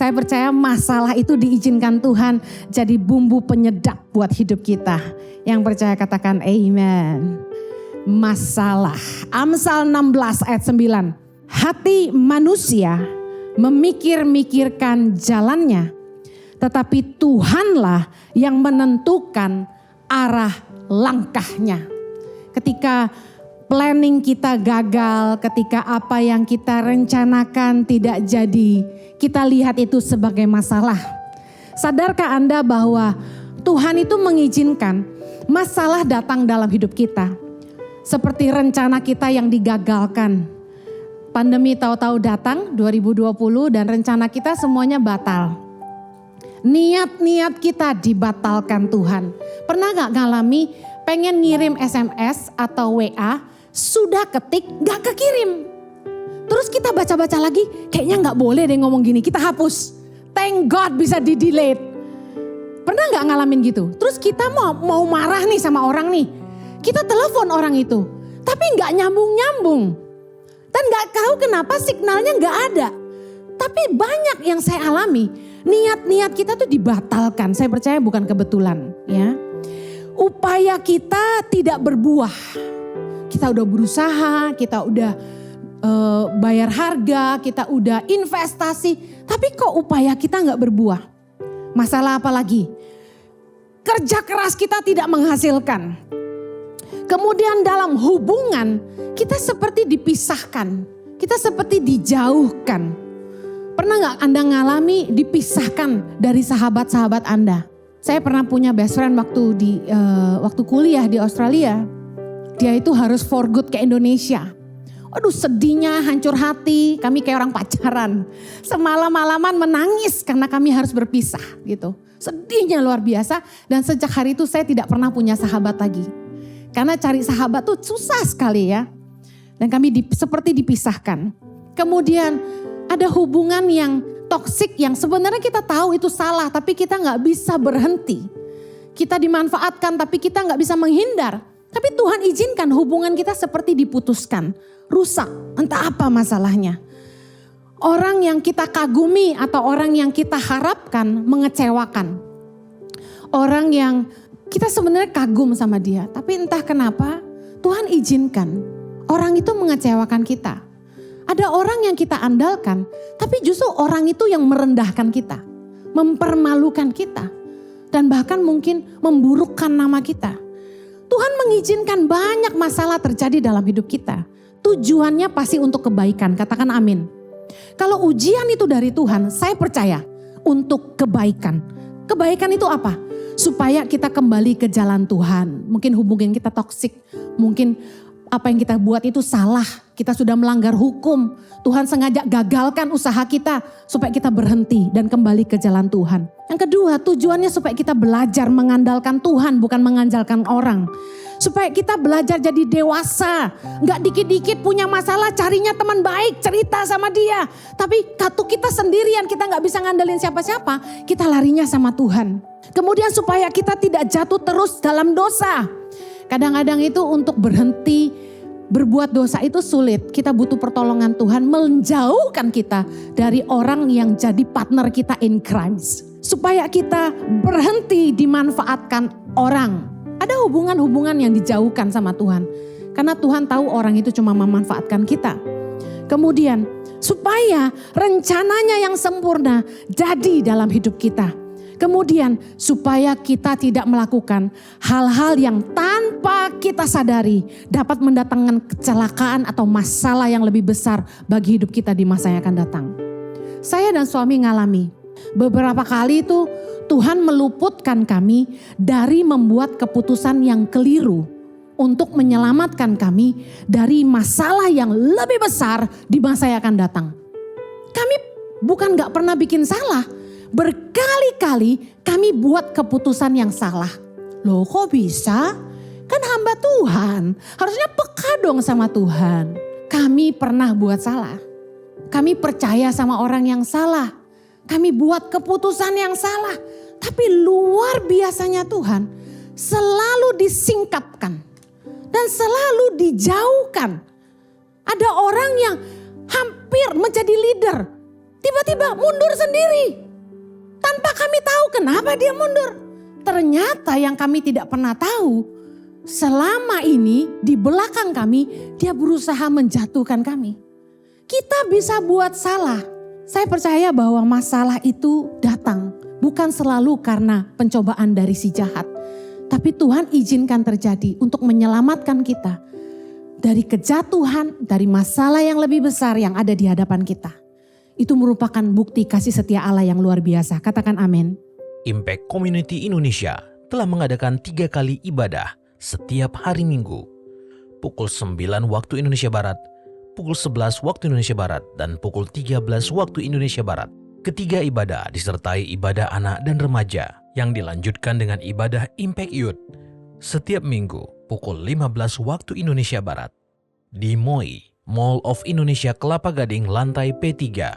Saya percaya masalah itu diizinkan Tuhan jadi bumbu penyedap buat hidup kita. Yang percaya katakan amen. Masalah. Amsal 16 ayat 9. Hati manusia memikir-mikirkan jalannya, tetapi Tuhanlah yang menentukan arah langkahnya. Ketika planning kita gagal, ketika apa yang kita rencanakan tidak jadi, kita lihat itu sebagai masalah. Sadarkah Anda bahwa Tuhan itu mengizinkan masalah datang dalam hidup kita? Seperti rencana kita yang digagalkan. Pandemi tahu-tahu datang 2020 dan rencana kita semuanya batal. Niat-niat kita dibatalkan Tuhan. Pernah gak ngalami pengen ngirim SMS atau WA, sudah ketik gak kekirim. Terus kita baca-baca lagi, kayaknya gak boleh deh ngomong gini, kita hapus. Thank God bisa di-delete. Pernah gak ngalamin gitu? Terus kita mau marah nih sama orang nih. Kita telepon orang itu, tapi gak nyambung-nyambung. Dan gak tahu kenapa signalnya gak ada. Tapi banyak yang saya alami, niat-niat kita tuh dibatalkan. Saya percaya bukan kebetulan ya. Upaya kita tidak berbuah. Kita udah berusaha, kita udah bayar harga, kita udah investasi. Tapi kok upaya kita gak berbuah. Masalah apa lagi? Kerja keras kita tidak menghasilkan. Kemudian dalam hubungan kita seperti dipisahkan. Kita seperti dijauhkan. Pernah gak Anda ngalami dipisahkan dari sahabat-sahabat Anda? Saya pernah punya best friend waktu kuliah di Australia. Dia itu harus for good ke Indonesia. Aduh sedihnya, hancur hati, kami kayak orang pacaran. Semalam-malaman menangis karena kami harus berpisah gitu. Sedihnya luar biasa dan sejak hari itu saya tidak pernah punya sahabat lagi. Karena cari sahabat tuh susah sekali ya. Dan kami seperti dipisahkan. Kemudian ada hubungan yang toksik yang sebenarnya kita tahu itu salah tapi kita gak bisa berhenti. Kita dimanfaatkan tapi kita gak bisa menghindar. Tapi Tuhan izinkan hubungan kita seperti diputuskan. Rusak, entah apa masalahnya. Orang yang kita kagumi atau orang yang kita harapkan mengecewakan. Orang yang kita sebenarnya kagum sama dia. Tapi entah kenapa Tuhan izinkan orang itu mengecewakan kita. Ada orang yang kita andalkan, tapi justru orang itu yang merendahkan kita. Mempermalukan kita. Dan bahkan mungkin memburukkan nama kita. Tuhan mengizinkan banyak masalah terjadi dalam hidup kita. Tujuannya pasti untuk kebaikan, katakan amin. Kalau ujian itu dari Tuhan, saya percaya untuk kebaikan. Kebaikan itu apa? Supaya kita kembali ke jalan Tuhan. Mungkin hubungan kita toksik, mungkin apa yang kita buat itu salah. Kita sudah melanggar hukum. Tuhan sengaja gagalkan usaha kita supaya kita berhenti dan kembali ke jalan Tuhan. Yang kedua, tujuannya supaya kita belajar mengandalkan Tuhan, bukan mengandalkan orang. Supaya kita belajar jadi dewasa. Gak dikit-dikit punya masalah, carinya teman baik, cerita sama dia. Tapi katu kita sendirian, kita gak bisa ngandelin siapa-siapa. Kita larinya sama Tuhan. Kemudian supaya kita tidak jatuh terus dalam dosa. Kadang-kadang itu untuk berhenti berbuat dosa itu sulit. Kita butuh pertolongan Tuhan menjauhkan kita dari orang yang jadi partner kita in crimes. Supaya kita berhenti dimanfaatkan orang. Ada hubungan-hubungan yang dijauhkan sama Tuhan. Karena Tuhan tahu orang itu cuma memanfaatkan kita. Kemudian supaya rencananya yang sempurna jadi dalam hidup kita. Kemudian supaya kita tidak melakukan hal-hal yang tanpa kita sadari dapat mendatangkan kecelakaan atau masalah yang lebih besar bagi hidup kita di masa yang akan datang. Saya dan suami ngalami beberapa kali itu Tuhan meluputkan kami dari membuat keputusan yang keliru untuk menyelamatkan kami dari masalah yang lebih besar di masa yang akan datang. Kami bukan gak pernah bikin salah. Berkali-kali kami buat keputusan yang salah. Loh kok bisa? Kan hamba Tuhan. Harusnya peka dong sama Tuhan. Kami pernah buat salah. Kami percaya sama orang yang salah. Kami buat keputusan yang salah. Tapi luar biasanya Tuhan selalu disingkapkan. Dan selalu dijauhkan. Ada orang yang hampir menjadi leader. tiba-tiba mundur sendiri. Tanpa kami tahu kenapa dia mundur. Ternyata yang kami tidak pernah tahu, selama ini di belakang kami dia berusaha menjatuhkan kami. Kita bisa buat salah. Saya percaya bahwa masalah itu datang bukan selalu karena pencobaan dari si jahat. Tapi Tuhan izinkan terjadi untuk menyelamatkan kita dari kejatuhan, dari masalah yang lebih besar yang ada di hadapan kita. Itu merupakan bukti kasih setia Allah yang luar biasa. Katakan amin. Impact Community Indonesia telah mengadakan 3 kali ibadah setiap hari Minggu. Pukul 9 waktu Indonesia Barat, pukul 11 waktu Indonesia Barat, dan pukul 13 waktu Indonesia Barat. Ketiga ibadah disertai ibadah anak dan remaja yang dilanjutkan dengan ibadah Impact Youth setiap minggu pukul 15 waktu Indonesia Barat di MOI, Mall of Indonesia Kelapa Gading lantai P3,